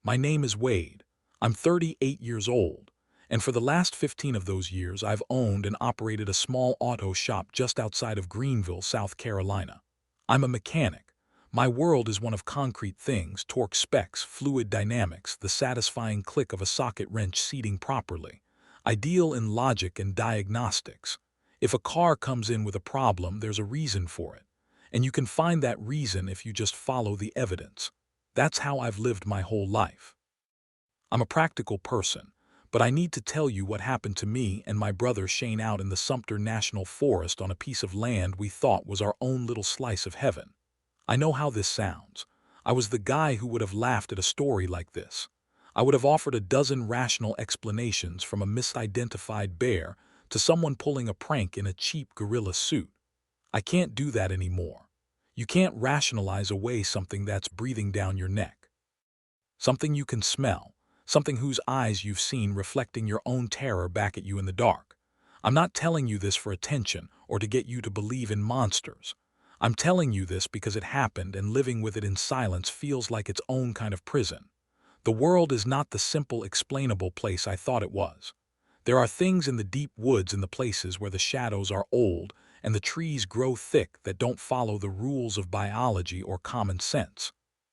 My name is Wade. I'm 38 years old, and for the last 15 of those years I've owned and operated a small auto shop just outside of Greenville, South Carolina. I'm a mechanic. My world is one of concrete things, torque specs, fluid dynamics, the satisfying click of a socket wrench seating properly. I deal in logic and diagnostics. If a car comes in with a problem, there's a reason for it. And you can find that reason if you just follow the evidence. That's how I've lived my whole life. I'm a practical person, but I need to tell you what happened to me and my brother Shane out in the Sumter National Forest on a piece of land we thought was our own little slice of heaven. I know how this sounds. I was the guy who would have laughed at a story like this. I would have offered a dozen rational explanations, from a misidentified bear to someone pulling a prank in a cheap gorilla suit. I can't do that anymore. You can't rationalize away something that's breathing down your neck. Something you can smell, something whose eyes you've seen reflecting your own terror back at you in the dark. I'm not telling you this for attention or to get you to believe in monsters. I'm telling you this because it happened, and living with it in silence feels like its own kind of prison. The world is not the simple, explainable place I thought it was. There are things in the deep woods, in the places where the shadows are old and the trees grow thick, that don't follow the rules of biology or common sense.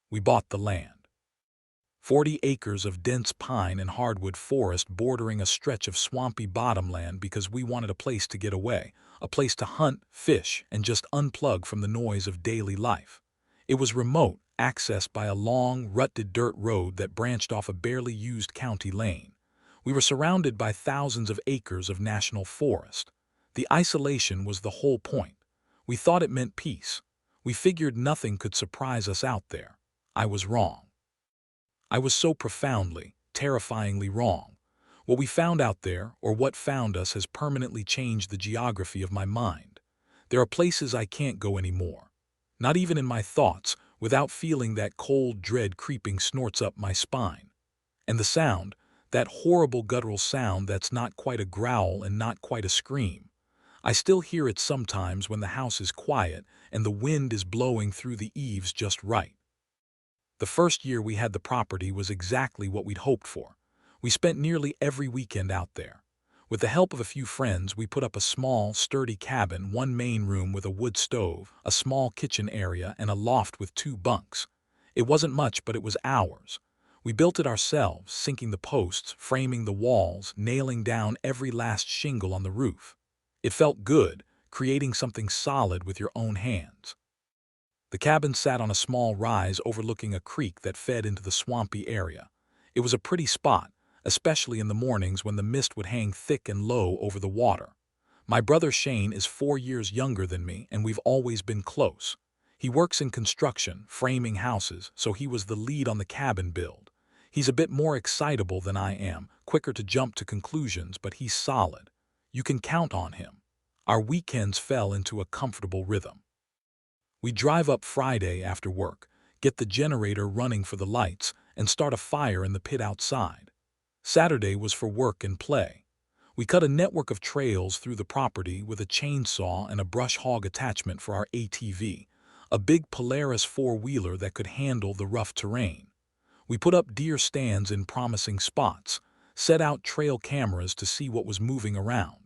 We bought the land. 40 acres of dense pine and hardwood forest bordering a stretch of swampy bottomland, because we wanted a place to get away, a place to hunt, fish, and just unplug from the noise of daily life. It was remote, accessed by a long, rutted dirt road that branched off a barely used county lane. We were surrounded by thousands of acres of national forest. The isolation was the whole point. We thought it meant peace. We figured nothing could surprise us out there. I was wrong. I was so profoundly, terrifyingly wrong. What we found out there, or what found us, has permanently changed the geography of my mind. There are places I can't go anymore. Not even in my thoughts, without feeling that cold dread creeping snorts up my spine. And the sound, that horrible guttural sound that's not quite a growl and not quite a scream. I still hear it sometimes when the house is quiet and the wind is blowing through the eaves just right. The first year we had the property was exactly what we'd hoped for. We spent nearly every weekend out there. With the help of a few friends, we put up a small, sturdy cabin, one main room with a wood stove, a small kitchen area, and a loft with 2 bunks. It wasn't much, but it was ours. We built it ourselves, sinking the posts, framing the walls, nailing down every last shingle on the roof. It felt good, creating something solid with your own hands. The cabin sat on a small rise overlooking a creek that fed into the swampy area. It was a pretty spot, especially in the mornings when the mist would hang thick and low over the water. My brother Shane is 4 years younger than me, and we've always been close. He works in construction, framing houses, so he was the lead on the cabin build. He's a bit more excitable than I am, quicker to jump to conclusions, but he's solid. You can count on him. Our weekends fell into a comfortable rhythm. We drive up Friday after work, get the generator running for the lights, and start a fire in the pit outside. Saturday was for work and play. We cut a network of trails through the property with a chainsaw and a brush hog attachment for our ATV, a big Polaris 4-wheeler that could handle the rough terrain. We put up deer stands in promising spots, set out trail cameras to see what was moving around.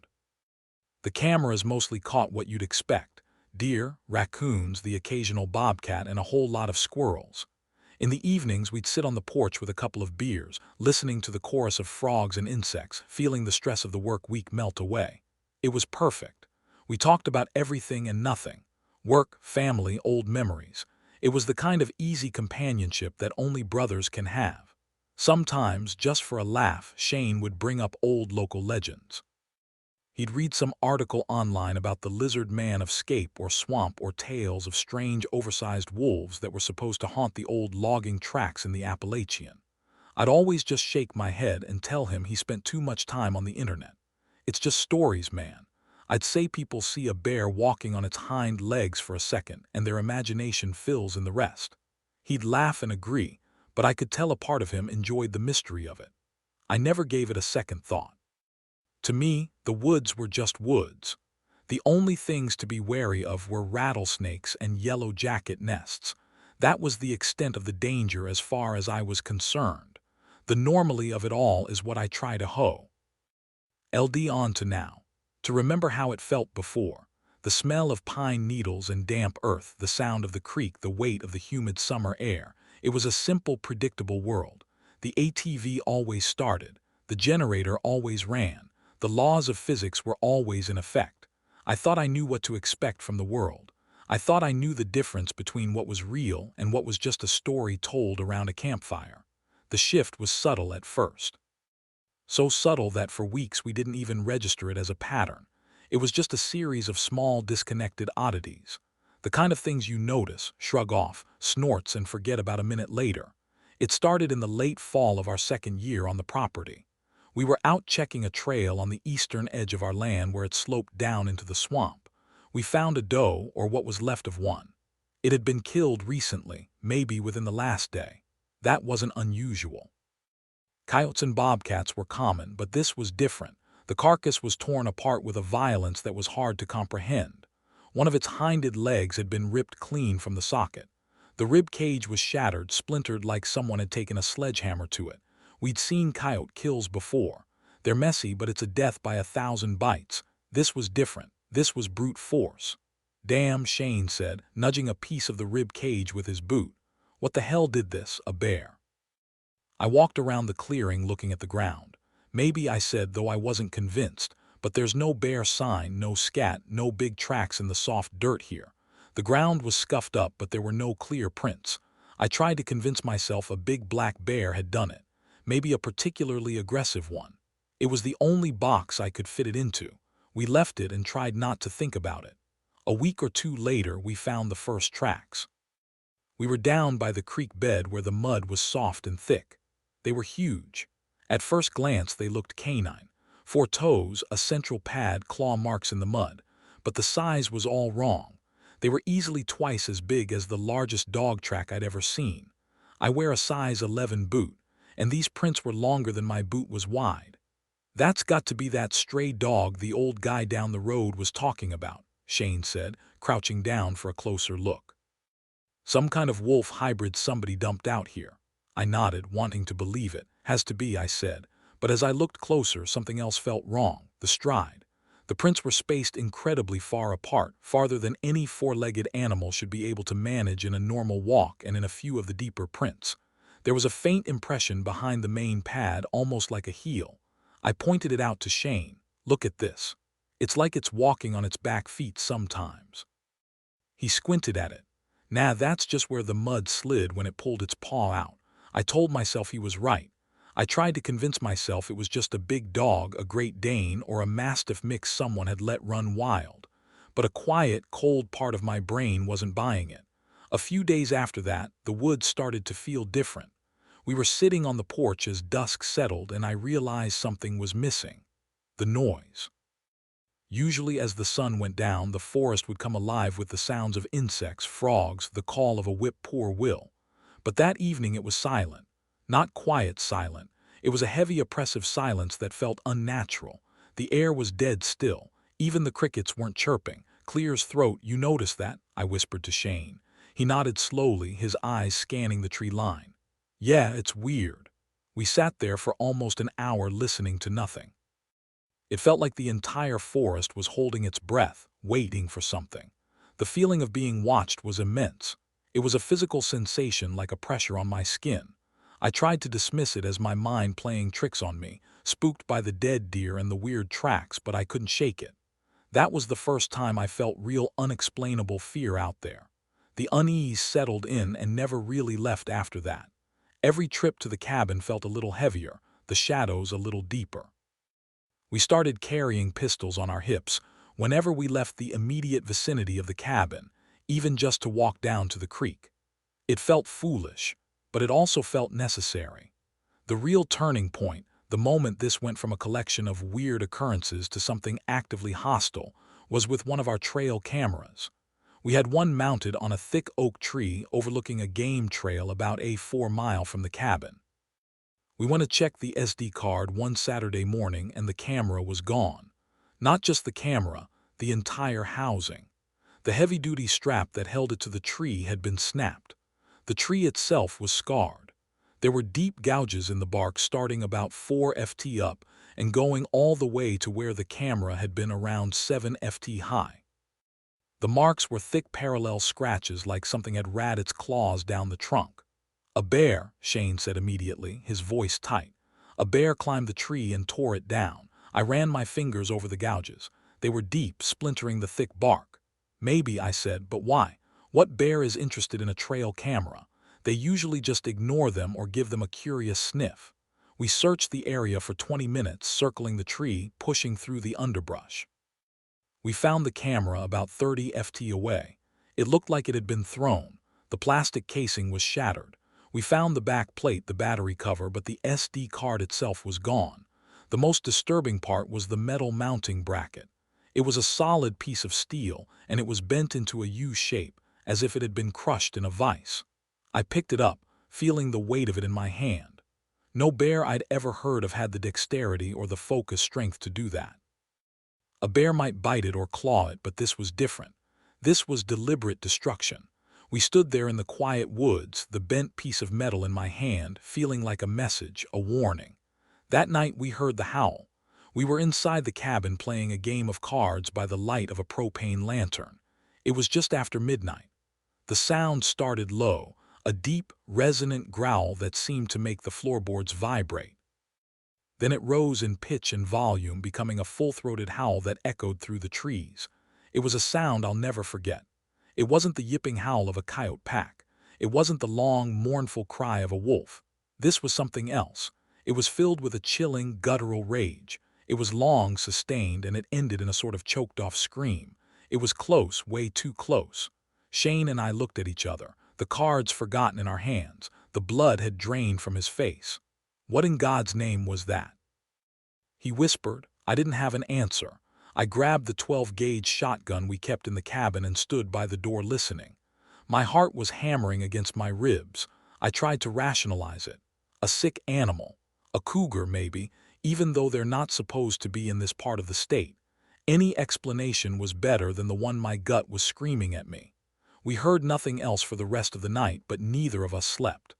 The cameras mostly caught what you'd expect: deer, raccoons, the occasional bobcat, and a whole lot of squirrels. In the evenings, we'd sit on the porch with a couple of beers, listening to the chorus of frogs and insects, feeling the stress of the work week melt away. It was perfect. We talked about everything and nothing: work, family, old memories. It was the kind of easy companionship that only brothers can have. Sometimes, just for a laugh, Shane would bring up old local legends. He'd read some article online about the lizard man of Scape or Swamp, or tales of strange oversized wolves that were supposed to haunt the old logging tracks in the Appalachian. I'd always just shake my head and tell him he spent too much time on the internet. It's just stories, man. I'd say people see a bear walking on its hind legs for a second and their imagination fills in the rest. He'd laugh and agree, but I could tell a part of him enjoyed the mystery of it. I never gave it a second thought. To me, the woods were just woods. The only things to be wary of were rattlesnakes and yellow jacket nests. That was the extent of the danger as far as I was concerned. The normally of it all is what I try to hoe. LD on to now. To remember how it felt before. The smell of pine needles and damp earth, the sound of the creek, the weight of the humid summer air. It was a simple, predictable world. The ATV always started. The generator always ran. The laws of physics were always in effect. I thought I knew what to expect from the world. I thought I knew the difference between what was real and what was just a story told around a campfire. The shift was subtle at first. So subtle that for weeks we didn't even register it as a pattern. It was just a series of small, disconnected oddities. The kind of things you notice, shrug off, snorts, and forget about a minute later. It started in the late fall of our second year on the property. We were out checking a trail on the eastern edge of our land where it sloped down into the swamp. We found a doe, or what was left of one. It had been killed recently, maybe within the last day. That wasn't unusual. Coyotes and bobcats were common, but this was different. The carcass was torn apart with a violence that was hard to comprehend. One of its hind legs had been ripped clean from the socket. The rib cage was shattered, splintered like someone had taken a sledgehammer to it. We'd seen coyote kills before. They're messy, but it's a death by 1,000 bites. This was different. This was brute force. Damn, Shane said, nudging a piece of the rib cage with his boot. What the hell did this, a bear? I walked around the clearing looking at the ground. Maybe, I said, though I wasn't convinced, but there's no bear sign, no scat, no big tracks in the soft dirt here. The ground was scuffed up, but there were no clear prints. I tried to convince myself a big black bear had done it, maybe a particularly aggressive one. It was the only box I could fit it into. We left it and tried not to think about it. A week or two later, we found the first tracks. We were down by the creek bed where the mud was soft and thick. They were huge. At first glance, they looked canine. 4 toes, a central pad, claw marks in the mud. But the size was all wrong. They were easily twice as big as the largest dog track I'd ever seen. I wear a size 11 boot, and these prints were longer than my boot was wide. That's got to be that stray dog the old guy down the road was talking about, Shane said, crouching down for a closer look. Some kind of wolf hybrid somebody dumped out here. I nodded, wanting to believe it. Has to be, I said. But as I looked closer, something else felt wrong. The stride. The prints were spaced incredibly far apart, farther than any 4-legged animal should be able to manage in a normal walk and in a few of the deeper prints. There was a faint impression behind the main pad, almost like a heel. I pointed it out to Shane. Look at this. It's like it's walking on its back feet sometimes. He squinted at it. Nah, that's just where the mud slid when it pulled its paw out. I told myself he was right. I tried to convince myself it was just a big dog, a Great Dane, or a Mastiff mix someone had let run wild. But a quiet, cold part of my brain wasn't buying it. A few days after that, the woods started to feel different. We were sitting on the porch as dusk settled, and I realized something was missing. The noise. Usually as the sun went down, the forest would come alive with the sounds of insects, frogs, the call of a whip-poor-will. But that evening it was silent. Not quiet silent. It was a heavy, oppressive silence that felt unnatural. The air was dead still. Even the crickets weren't chirping. Clear as throat. You noticed that? I whispered to Shane. He nodded slowly, his eyes scanning the tree line. Yeah, it's weird. We sat there for almost an hour listening to nothing. It felt like the entire forest was holding its breath, waiting for something. The feeling of being watched was immense. It was a physical sensation like a pressure on my skin. I tried to dismiss it as my mind playing tricks on me, spooked by the dead deer and the weird tracks, but I couldn't shake it. That was the first time I felt real unexplainable fear out there. The unease settled in and never really left after that. Every trip to the cabin felt a little heavier, the shadows a little deeper. We started carrying pistols on our hips whenever we left the immediate vicinity of the cabin, even just to walk down to the creek. It felt foolish, but it also felt necessary. The real turning point, the moment this went from a collection of weird occurrences to something actively hostile, was with one of our trail cameras. We had one mounted on a thick oak tree overlooking a game trail about 4 miles from the cabin. We went to check the SD card one Saturday morning and the camera was gone. Not just the camera, the entire housing. The heavy-duty strap that held it to the tree had been snapped. The tree itself was scarred. There were deep gouges in the bark starting about 4 ft up and going all the way to where the camera had been around 7 ft high. The marks were thick parallel scratches like something had rat its claws down the trunk. "A bear," Shane said immediately, his voice tight. "A bear climbed the tree and tore it down." I ran my fingers over the gouges. They were deep, splintering the thick bark. "Maybe," I said, "but why? What bear is interested in a trail camera? They usually just ignore them or give them a curious sniff." We searched the area for 20 minutes, circling the tree, pushing through the underbrush. We found the camera about 30 ft away. It looked like it had been thrown. The plastic casing was shattered. We found the back plate, the battery cover, but the SD card itself was gone. The most disturbing part was the metal mounting bracket. It was a solid piece of steel, and it was bent into a U shape, as if it had been crushed in a vise. I picked it up, feeling the weight of it in my hand. No bear I'd ever heard of had the dexterity or the focus strength to do that. A bear might bite it or claw it, but this was different. This was deliberate destruction. We stood there in the quiet woods, the bent piece of metal in my hand, feeling like a message, a warning. That night we heard the howl. We were inside the cabin playing a game of cards by the light of a propane lantern. It was just after midnight. The sound started low, a deep, resonant growl that seemed to make the floorboards vibrate. Then it rose in pitch and volume, becoming a full-throated howl that echoed through the trees. It was a sound I'll never forget. It wasn't the yipping howl of a coyote pack. It wasn't the long, mournful cry of a wolf. This was something else. It was filled with a chilling, guttural rage. It was long, sustained, and it ended in a sort of choked-off scream. It was close, way too close. Shane and I looked at each other, the cards forgotten in our hands. The blood had drained from his face. "What in God's name was that?" he whispered. I didn't have an answer. I grabbed the 12-gauge shotgun we kept in the cabin and stood by the door listening. My heart was hammering against my ribs. I tried to rationalize it. A sick animal. A cougar, maybe, even though they're not supposed to be in this part of the state. Any explanation was better than the one my gut was screaming at me. We heard nothing else for the rest of the night, but neither of us slept.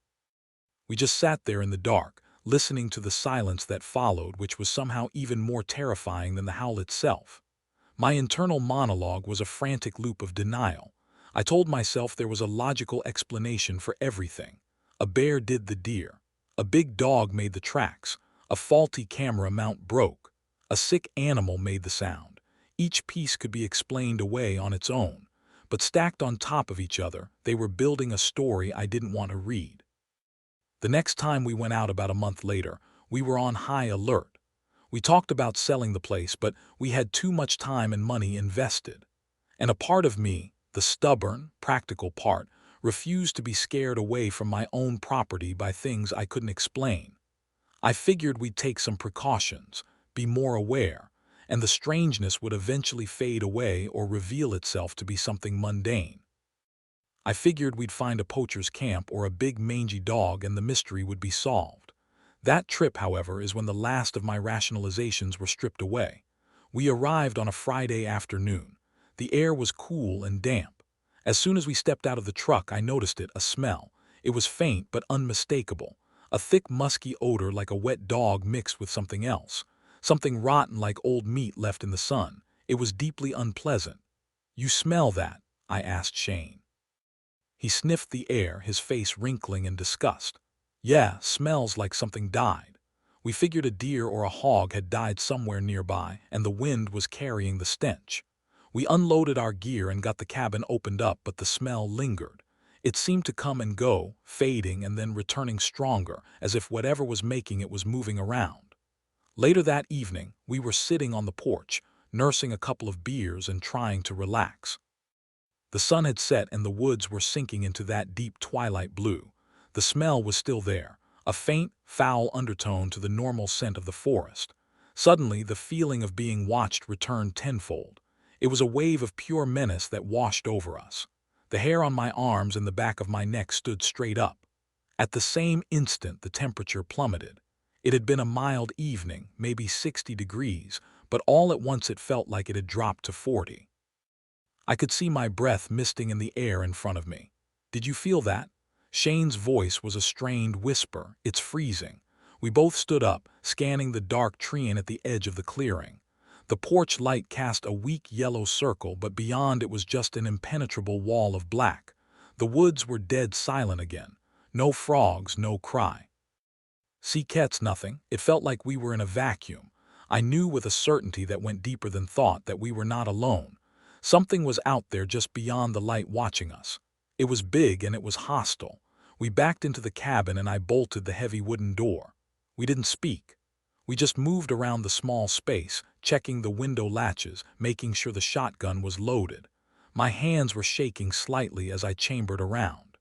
We just sat there in the dark, listening to the silence that followed, which was somehow even more terrifying than the howl itself. My internal monologue was a frantic loop of denial. I told myself there was a logical explanation for everything. A bear did the deer. A big dog made the tracks. A faulty camera mount broke. A sick animal made the sound. Each piece could be explained away on its own, but stacked on top of each other, they were building a story I didn't want to read. The next time we went out about a month later, we were on high alert. We talked about selling the place, but we had too much time and money invested. And a part of me, the stubborn, practical part, refused to be scared away from my own property by things I couldn't explain. I figured we'd take some precautions, be more aware, and the strangeness would eventually fade away or reveal itself to be something mundane. I figured we'd find a poacher's camp or a big mangy dog and the mystery would be solved. That trip, however, is when the last of my rationalizations were stripped away. We arrived on a Friday afternoon. The air was cool and damp. As soon as we stepped out of the truck, I noticed it, a smell. It was faint but unmistakable. A thick, musky odor like a wet dog mixed with something else. Something rotten like old meat left in the sun. It was deeply unpleasant. "You smell that?" I asked Shane. He sniffed the air, his face wrinkling in disgust. "Yeah, smells like something died." We figured a deer or a hog had died somewhere nearby, and the wind was carrying the stench. We unloaded our gear and got the cabin opened up, but the smell lingered. It seemed to come and go, fading and then returning stronger, as if whatever was making it was moving around. Later that evening, we were sitting on the porch, nursing a couple of beers and trying to relax. The sun had set and the woods were sinking into that deep twilight blue. The smell was still there, a faint, foul undertone to the normal scent of the forest. Suddenly, the feeling of being watched returned tenfold. It was a wave of pure menace that washed over us. The hair on my arms and the back of my neck stood straight up. At the same instant, the temperature plummeted. It had been a mild evening, maybe 60 degrees, but all at once it felt like it had dropped to 40. I could see my breath misting in the air in front of me. "Did you feel that?" Shane's voice was a strained whisper. "It's freezing." We both stood up, scanning the dark treant at the edge of the clearing. The porch light cast a weak yellow circle, but beyond it was just an impenetrable wall of black. The woods were dead silent again. No frogs, no cry. Seacats, nothing. It felt like we were in a vacuum. I knew with a certainty that went deeper than thought that we were not alone. Something was out there just beyond the light watching us. It was big and it was hostile. We backed into the cabin and I bolted the heavy wooden door. We didn't speak. We just moved around the small space, checking the window latches, making sure the shotgun was loaded. My hands were shaking slightly as I chambered around.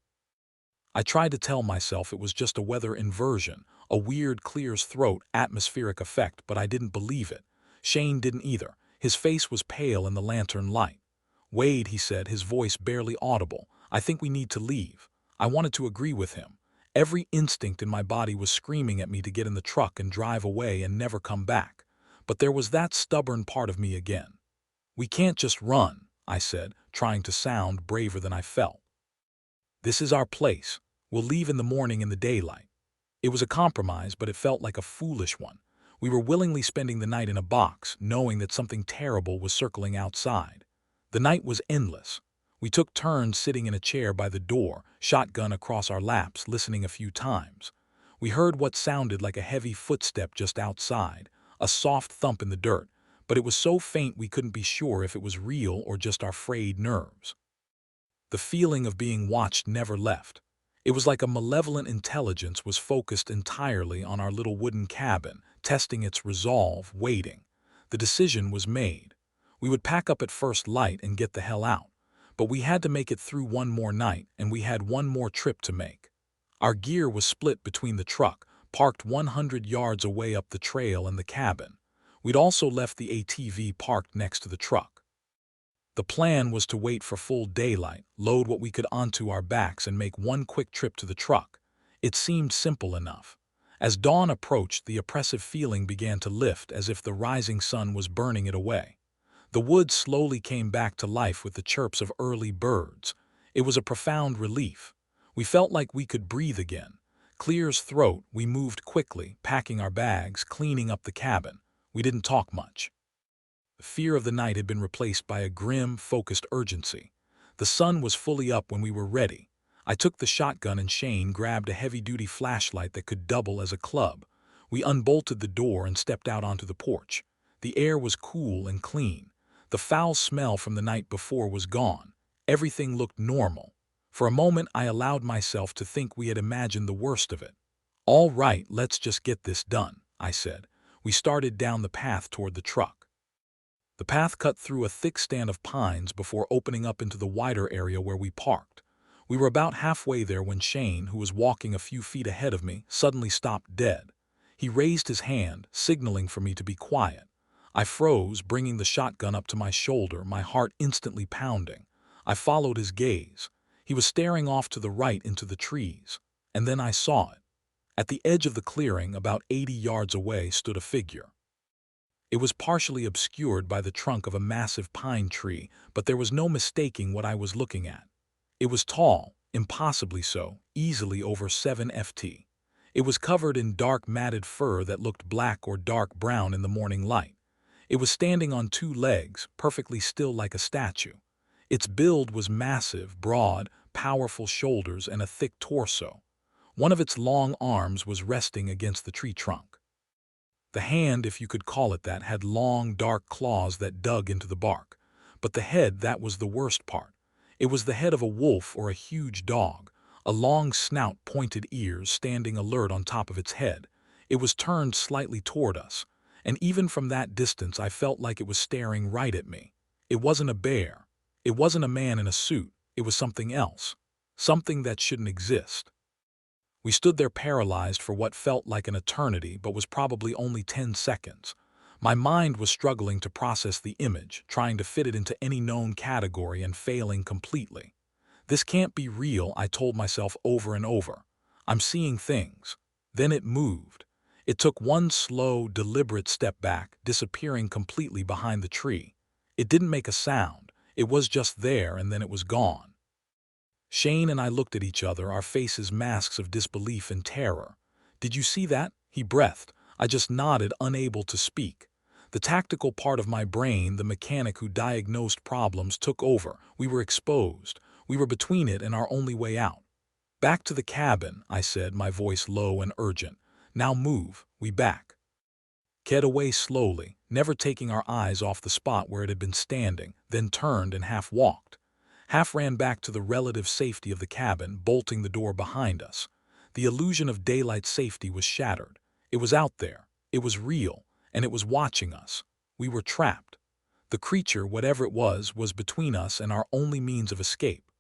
I tried to tell myself it was just a weather inversion, a weird clear's throat atmospheric effect, but I didn't believe it. Shane didn't either. His face was pale in the lantern light. "Wade," he said, his voice barely audible, "I think we need to leave." I wanted to agree with him. Every instinct in my body was screaming at me to get in the truck and drive away and never come back. But there was that stubborn part of me again. "We can't just run," I said, trying to sound braver than I felt. "This is our place. We'll leave in the morning in the daylight." It was a compromise, but it felt like a foolish one. We were willingly spending the night in a box, knowing that something terrible was circling outside. The night was endless. We took turns sitting in a chair by the door, shotgun across our laps, listening a few times. We heard what sounded like a heavy footstep just outside, a soft thump in the dirt, but it was so faint we couldn't be sure if it was real or just our frayed nerves. The feeling of being watched never left. It was like a malevolent intelligence was focused entirely on our little wooden cabin, testing its resolve, waiting. The decision was made. We would pack up at first light and get the hell out. But we had to make it through one more night, and we had one more trip to make. Our gear was split between the truck, parked 100 yards away up the trail, and the cabin. We'd also left the ATV parked next to the truck. The plan was to wait for full daylight, load what we could onto our backs, and make one quick trip to the truck. It seemed simple enough. As dawn approached, the oppressive feeling began to lift, as if the rising sun was burning it away. The woods slowly came back to life with the chirps of early birds. It was a profound relief. We felt like we could breathe again. Clear's throat, we moved quickly, packing our bags, cleaning up the cabin. We didn't talk much. The fear of the night had been replaced by a grim, focused urgency. The sun was fully up when we were ready. I took the shotgun and Shane grabbed a heavy-duty flashlight that could double as a club. We unbolted the door and stepped out onto the porch. The air was cool and clean. The foul smell from the night before was gone. Everything looked normal. For a moment, I allowed myself to think we had imagined the worst of it. "All right, let's just get this done," I said. We started down the path toward the truck. The path cut through a thick stand of pines before opening up into the wider area where we parked. We were about halfway there when Shane, who was walking a few feet ahead of me, suddenly stopped dead. He raised his hand, signaling for me to be quiet. I froze, bringing the shotgun up to my shoulder, my heart instantly pounding. I followed his gaze. He was staring off to the right into the trees. And then I saw it. At the edge of the clearing, about 80 yards away, stood a figure. It was partially obscured by the trunk of a massive pine tree, but there was no mistaking what I was looking at. It was tall, impossibly so, easily over 7 ft. It was covered in dark matted fur that looked black or dark brown in the morning light. It was standing on 2 legs, perfectly still like a statue. Its build was massive, broad, powerful shoulders and a thick torso. One of its long arms was resting against the tree trunk. The hand, if you could call it that, had long, dark claws that dug into the bark. But the head, that was the worst part. It was the head of a wolf or a huge dog, a long snout, pointed ears standing alert on top of its head. It was turned slightly toward us. And even from that distance I felt like it was staring right at me. It wasn't a bear. It wasn't a man in a suit. It was something else. Something that shouldn't exist. We stood there paralyzed for what felt like an eternity, but was probably only 10 seconds. My mind was struggling to process the image, trying to fit it into any known category and failing completely. "This can't be real," I told myself over and over. "I'm seeing things." Then it moved. It took one slow, deliberate step back, disappearing completely behind the tree. It didn't make a sound. It was just there, and then it was gone. Shane and I looked at each other, our faces masks of disbelief and terror. "Did you see that?" he breathed. I just nodded, unable to speak. The tactical part of my brain, the mechanic who diagnosed problems, took over. We were exposed. We were between it and our only way out. "Back to the cabin," I said, my voice low and urgent. "Now move." We back. Ked away slowly, never taking our eyes off the spot where it had been standing, then turned and half walked. Half ran back to the relative safety of the cabin, bolting the door behind us. The illusion of daylight safety was shattered. It was out there. It was real. And it was watching us. We were trapped. The creature, whatever it was between us and our only means of escape.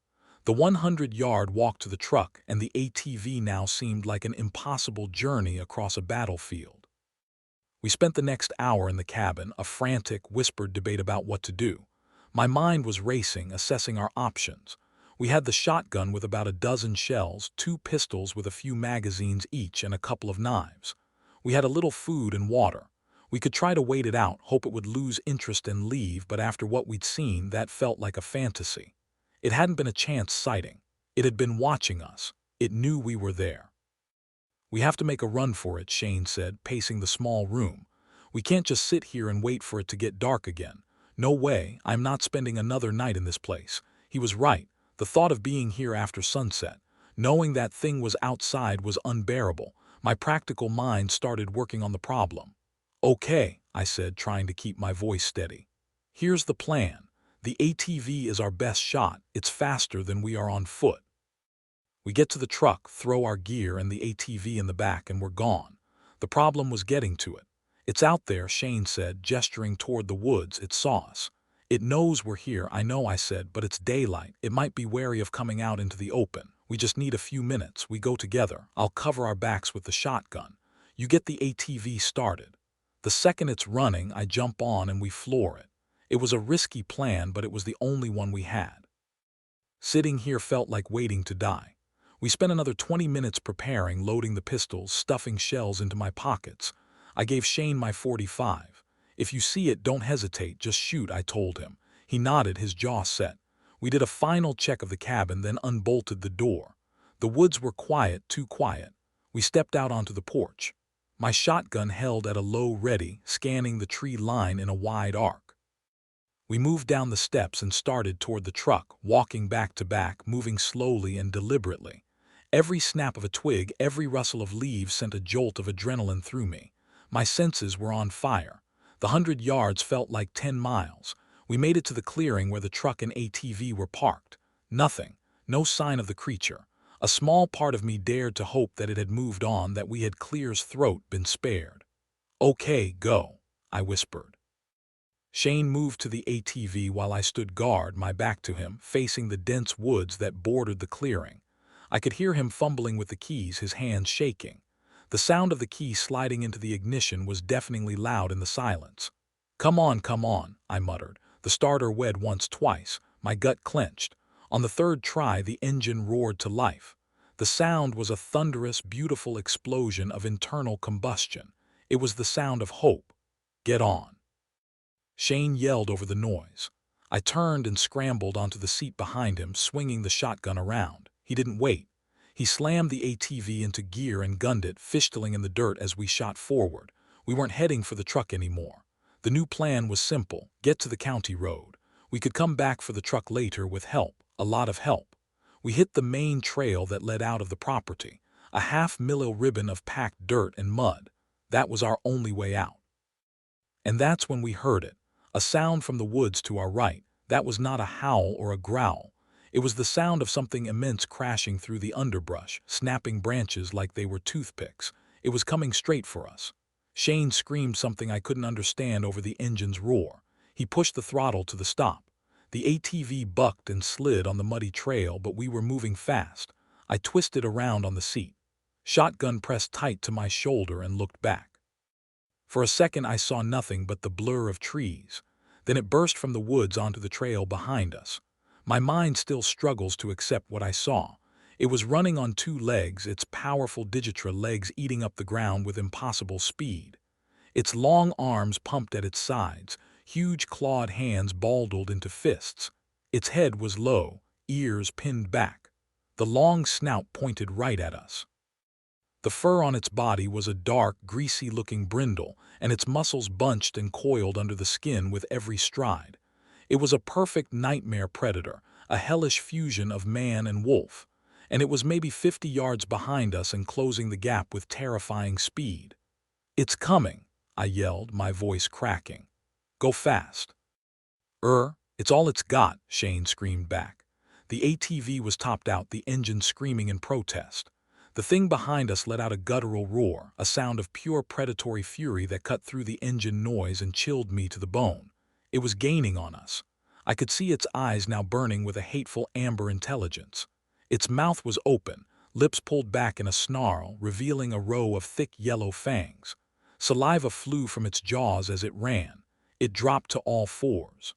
The 100-yard walk to the truck and the ATV now seemed like an impossible journey across a battlefield. We spent the next hour in the cabin, a frantic, whispered debate about what to do. My mind was racing, assessing our options. We had the shotgun with about a dozen shells, 2 pistols with a few magazines each, and a couple of knives. We had a little food and water. We could try to wait it out, hope it would lose interest and leave, but after what we'd seen, that felt like a fantasy. It hadn't been a chance sighting. It had been watching us. It knew we were there. "We have to make a run for it," Shane said, pacing the small room. "We can't just sit here and wait for it to get dark again. No way, I'm not spending another night in this place." He was right. The thought of being here after sunset, knowing that thing was outside, was unbearable. My practical mind started working on the problem. "Okay," I said, trying to keep my voice steady. "Here's the plan. The ATV is our best shot. It's faster than we are on foot. We get to the truck, throw our gear and the ATV in the back, and we're gone." The problem was getting to it. "It's out there," Shane said, gesturing toward the woods. "It saw us." "It knows we're here." "I know," I said, "but it's daylight. It might be wary of coming out into the open. We just need a few minutes." We go together. I'll cover our backs with the shotgun. You get the ATV started. The second it's running, I jump on and we floor it. It was a risky plan, but it was the only one we had. Sitting here felt like waiting to die. We spent another 20 minutes preparing, loading the pistols, stuffing shells into my pockets. I gave Shane my .45. "If you see it, don't hesitate, just shoot," I told him. He nodded, his jaw set. We did a final check of the cabin, then unbolted the door. The woods were quiet, too quiet. We stepped out onto the porch. My shotgun held at a low ready, scanning the tree line in a wide arc. We moved down the steps and started toward the truck, walking back to back, moving slowly and deliberately. Every snap of a twig, every rustle of leaves sent a jolt of adrenaline through me. My senses were on fire. The 100 yards felt like 10 miles. We made it to the clearing where the truck and ATV were parked. Nothing. No sign of the creature. A small part of me dared to hope that it had moved on, that we had Clear's throat been spared. "Okay, go," I whispered. Shane moved to the ATV while I stood guard, my back to him, facing the dense woods that bordered the clearing. I could hear him fumbling with the keys, his hands shaking. The sound of the key sliding into the ignition was deafeningly loud in the silence. Come on," I muttered. The starter wed once, twice. My gut clenched. On the third try, the engine roared to life. The sound was a thunderous, beautiful explosion of internal combustion. It was the sound of hope. "Get on," Shane yelled over the noise. I turned and scrambled onto the seat behind him, swinging the shotgun around. He didn't wait. He slammed the ATV into gear and gunned it, fishtailing in the dirt as we shot forward. We weren't heading for the truck anymore. The new plan was simple: get to the county road. We could come back for the truck later with help, a lot of help. We hit the main trail that led out of the property, a half-mile ribbon of packed dirt and mud. That was our only way out. And that's when we heard it, a sound from the woods to our right. That was not a howl or a growl. It was the sound of something immense crashing through the underbrush, snapping branches like they were toothpicks. It was coming straight for us. Shane screamed something I couldn't understand over the engine's roar. He pushed the throttle to the stop. The ATV bucked and slid on the muddy trail, but we were moving fast. I twisted around on the seat. Shotgun pressed tight to my shoulder and looked back. For a second I saw nothing but the blur of trees. Then it burst from the woods onto the trail behind us. My mind still struggles to accept what I saw. It was running on 2 legs, its powerful digitra legs eating up the ground with impossible speed. Its long arms pumped at its sides, huge clawed hands balled into fists. Its head was low, ears pinned back. The long snout pointed right at us. The fur on its body was a dark, greasy-looking brindle, and its muscles bunched and coiled under the skin with every stride. It was a perfect nightmare predator, a hellish fusion of man and wolf, and it was maybe 50 yards behind us and closing the gap with terrifying speed. "It's coming," I yelled, my voice cracking. "Go fast." It's all it's got," Shane screamed back. The ATV was topped out, the engine screaming in protest. The thing behind us let out a guttural roar, a sound of pure predatory fury that cut through the engine noise and chilled me to the bone. It was gaining on us. I could see its eyes now burning with a hateful amber intelligence. Its mouth was open, lips pulled back in a snarl, revealing a row of thick yellow fangs. Saliva flew from its jaws as it ran. It dropped to all fours.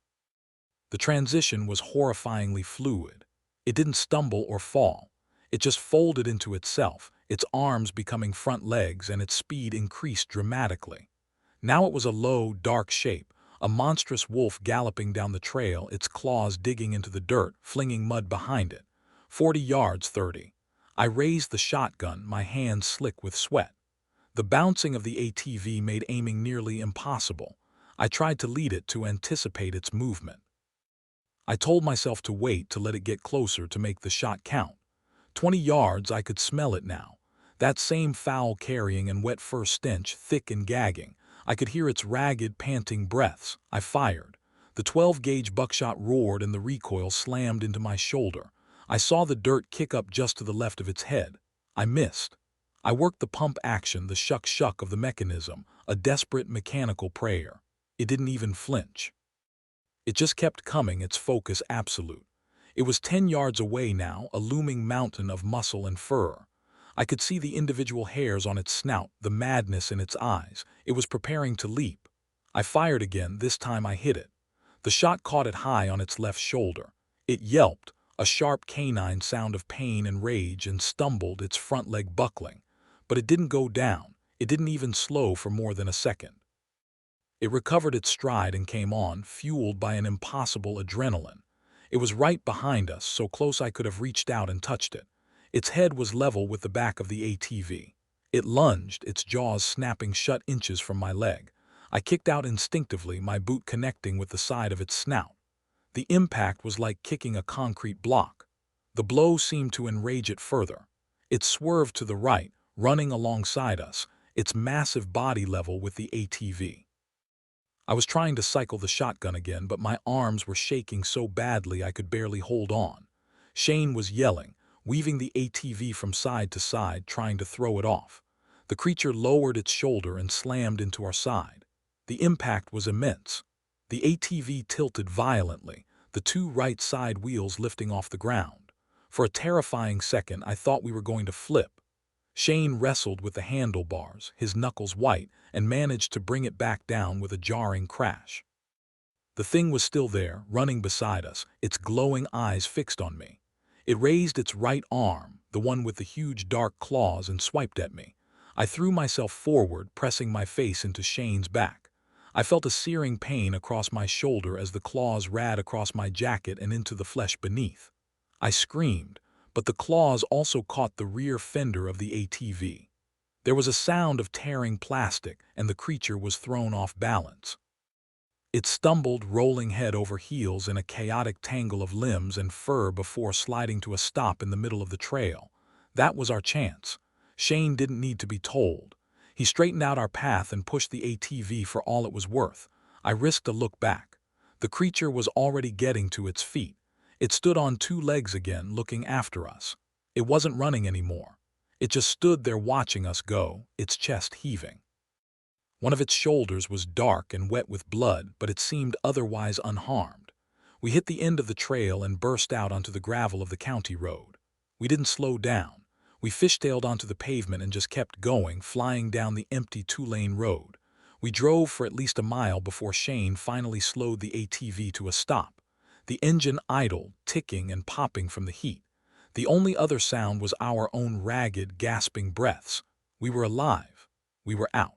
The transition was horrifyingly fluid. It didn't stumble or fall. It just folded into itself, its arms becoming front legs, and its speed increased dramatically. Now it was a low, dark shape, a monstrous wolf galloping down the trail, its claws digging into the dirt, flinging mud behind it. 40 yards, 30. I raised the shotgun, my hands slick with sweat. The bouncing of the ATV made aiming nearly impossible. I tried to lead it, to anticipate its movement. I told myself to wait, to let it get closer, to make the shot count. 20 yards, I could smell it now. That same foul carrying and wet fur stench, thick and gagging. I could hear its ragged, panting breaths. I fired. The 12-gauge buckshot roared and the recoil slammed into my shoulder. I saw the dirt kick up just to the left of its head. I missed. I worked the pump action, the shuck-shuck of the mechanism, a desperate mechanical prayer. It didn't even flinch. It just kept coming, its focus absolute. It was 10 yards away now, a looming mountain of muscle and fur. I could see the individual hairs on its snout, the madness in its eyes. It was preparing to leap. I fired again. This time I hit it. The shot caught it high on its left shoulder. It yelped, a sharp canine sound of pain and rage, and stumbled, its front leg buckling. But it didn't go down. It didn't even slow for more than a second. It recovered its stride and came on, fueled by an impossible adrenaline. It was right behind us, so close I could have reached out and touched it. Its head was level with the back of the ATV. It lunged, its jaws snapping shut inches from my leg. I kicked out instinctively, my boot connecting with the side of its snout. The impact was like kicking a concrete block. The blow seemed to enrage it further. It swerved to the right, running alongside us, its massive body level with the ATV. I was trying to cycle the shotgun again, but my arms were shaking so badly I could barely hold on. Shane was yelling, weaving the ATV from side to side, trying to throw it off. The creature lowered its shoulder and slammed into our side. The impact was immense. The ATV tilted violently, the two right side wheels lifting off the ground. For a terrifying second, I thought we were going to flip. Shane wrestled with the handlebars, his knuckles white, and managed to bring it back down with a jarring crash. The thing was still there, running beside us, its glowing eyes fixed on me. It raised its right arm, the one with the huge dark claws, and swiped at me. I threw myself forward, pressing my face into Shane's back. I felt a searing pain across my shoulder as the claws rad across my jacket and into the flesh beneath. I screamed, but the claws also caught the rear fender of the ATV. There was a sound of tearing plastic, and the creature was thrown off balance. It stumbled, rolling head over heels in a chaotic tangle of limbs and fur before sliding to a stop in the middle of the trail. That was our chance. Shane didn't need to be told. He straightened out our path and pushed the ATV for all it was worth. I risked a look back. The creature was already getting to its feet. It stood on two legs again, looking after us. It wasn't running anymore. It just stood there watching us go, its chest heaving. One of its shoulders was dark and wet with blood, but it seemed otherwise unharmed. We hit the end of the trail and burst out onto the gravel of the county road. We didn't slow down. We fishtailed onto the pavement and just kept going, flying down the empty two-lane road. We drove for at least a mile before Shane finally slowed the ATV to a stop. The engine idled, ticking and popping from the heat. The only other sound was our own ragged, gasping breaths. We were alive. We were out.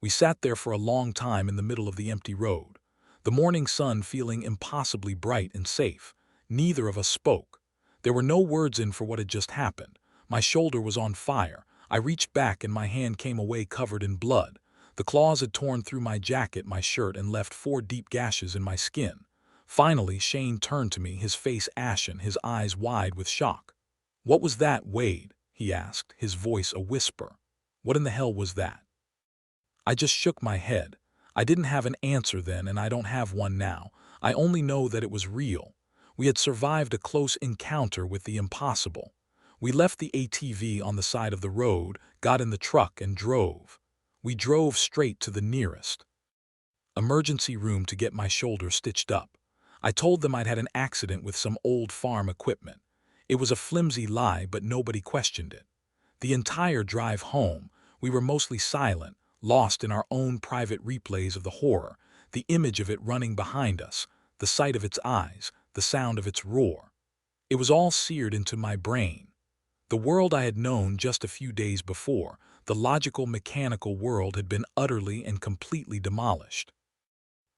We sat there for a long time in the middle of the empty road, the morning sun feeling impossibly bright and safe. Neither of us spoke. There were no words in for what had just happened. My shoulder was on fire. I reached back and my hand came away covered in blood. The claws had torn through my jacket, my shirt, and left 4 deep gashes in my skin. Finally, Shane turned to me, his face ashen, his eyes wide with shock. "What was that, Wade?" he asked, his voice a whisper. "What in the hell was that?" I just shook my head. I didn't have an answer then, and I don't have one now. I only know that it was real. We had survived a close encounter with the impossible. We left the ATV on the side of the road, got in the truck, and drove. We drove straight to the nearest emergency room to get my shoulder stitched up. I told them I'd had an accident with some old farm equipment. It was a flimsy lie, but nobody questioned it. The entire drive home, we were mostly silent, lost in our own private replays of the horror, the image of it running behind us, the sight of its eyes, the sound of its roar. It was all seared into my brain. The world I had known just a few days before, the logical, mechanical world, had been utterly and completely demolished.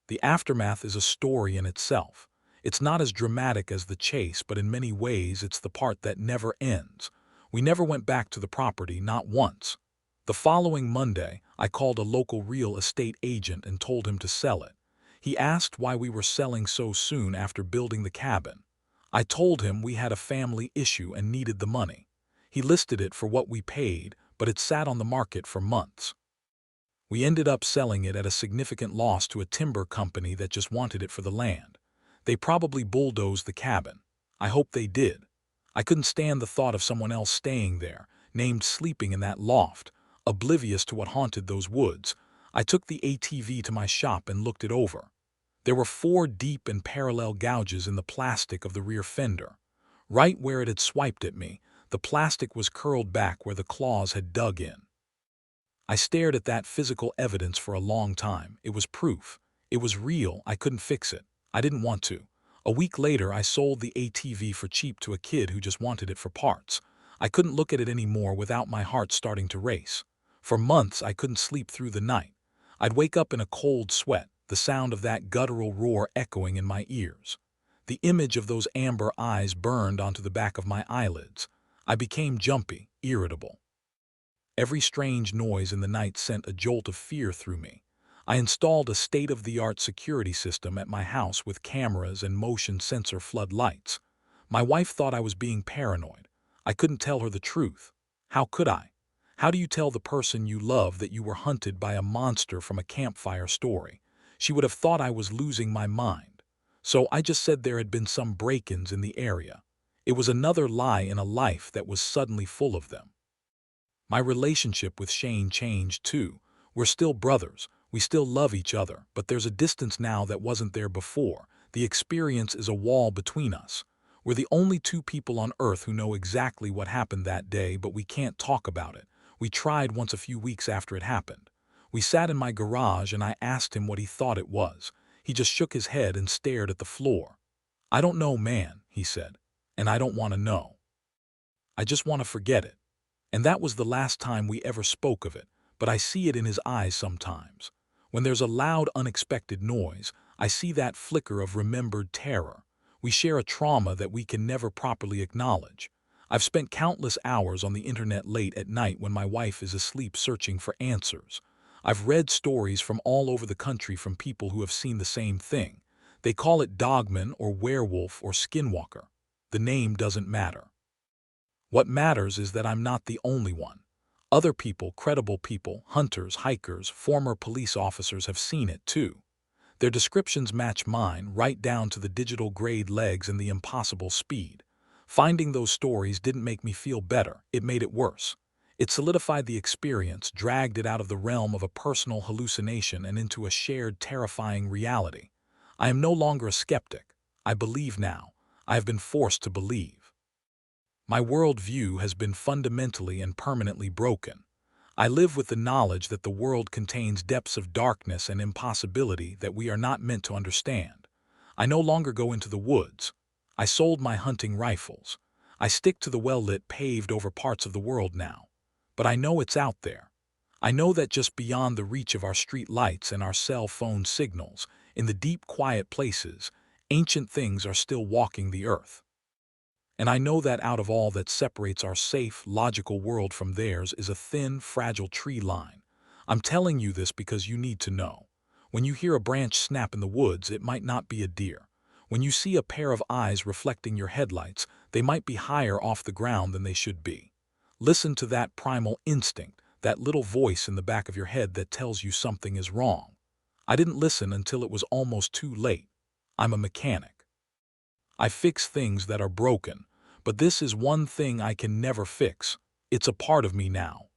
The aftermath is a story in itself. It's not as dramatic as the chase, but in many ways it's the part that never ends. We never went back to the property, not once. The following Monday, I called a local real estate agent and told him to sell it. He asked why we were selling so soon after building the cabin. I told him we had a family issue and needed the money. He listed it for what we paid, but it sat on the market for months. We ended up selling it at a significant loss to a timber company that just wanted it for the land. They probably bulldozed the cabin. I hope they did. I couldn't stand the thought of someone else staying there, named sleeping in that loft, oblivious to what haunted those woods. I took the ATV to my shop and looked it over. There were 4 deep and parallel gouges in the plastic of the rear fender. Right where it had swiped at me, the plastic was curled back where the claws had dug in. I stared at that physical evidence for a long time. It was proof. It was real. I couldn't fix it. I didn't want to. A week later, I sold the ATV for cheap to a kid who just wanted it for parts. I couldn't look at it anymore without my heart starting to race. For months, I couldn't sleep through the night. I'd wake up in a cold sweat, the sound of that guttural roar echoing in my ears. The image of those amber eyes burned onto the back of my eyelids. I became jumpy, irritable. Every strange noise in the night sent a jolt of fear through me. I installed a state-of-the-art security system at my house with cameras and motion sensor floodlights. My wife thought I was being paranoid. I couldn't tell her the truth. How could I? How do you tell the person you love that you were hunted by a monster from a campfire story? She would have thought I was losing my mind. So I just said there had been some break-ins in the area. It was another lie in a life that was suddenly full of them. My relationship with Shane changed too. We're still brothers. We still love each other, but there's a distance now that wasn't there before. The experience is a wall between us. We're the only 2 people on Earth who know exactly what happened that day, but we can't talk about it. We tried once a few weeks after it happened. We sat in my garage and I asked him what he thought it was. He just shook his head and stared at the floor. "I don't know, man," he said, "and I don't want to know. I just want to forget it." And that was the last time we ever spoke of it, but I see it in his eyes sometimes. When there's a loud, unexpected noise, I see that flicker of remembered terror. We share a trauma that we can never properly acknowledge. I've spent countless hours on the internet late at night when my wife is asleep searching for answers. I've read stories from all over the country from people who have seen the same thing. They call it Dogman or werewolf or skinwalker. The name doesn't matter. What matters is that I'm not the only one. Other people, credible people, hunters, hikers, former police officers have seen it too. Their descriptions match mine, right down to the digital grade legs and the impossible speed. Finding those stories didn't make me feel better, it made it worse. It solidified the experience, dragged it out of the realm of a personal hallucination and into a shared, terrifying reality. I am no longer a skeptic. I believe now. I have been forced to believe. My worldview has been fundamentally and permanently broken. I live with the knowledge that the world contains depths of darkness and impossibility that we are not meant to understand. I no longer go into the woods. I sold my hunting rifles. I stick to the well-lit, paved-over parts of the world now. But I know it's out there. I know that just beyond the reach of our street lights and our cell phone signals, in the deep, quiet places, ancient things are still walking the earth. And I know that out of all that separates our safe, logical world from theirs is a thin, fragile tree line. I'm telling you this because you need to know. When you hear a branch snap in the woods, it might not be a deer. When you see a pair of eyes reflecting your headlights, they might be higher off the ground than they should be. Listen to that primal instinct, that little voice in the back of your head that tells you something is wrong. I didn't listen until it was almost too late. I'm a mechanic. I fix things that are broken, but this is one thing I can never fix. It's a part of me now.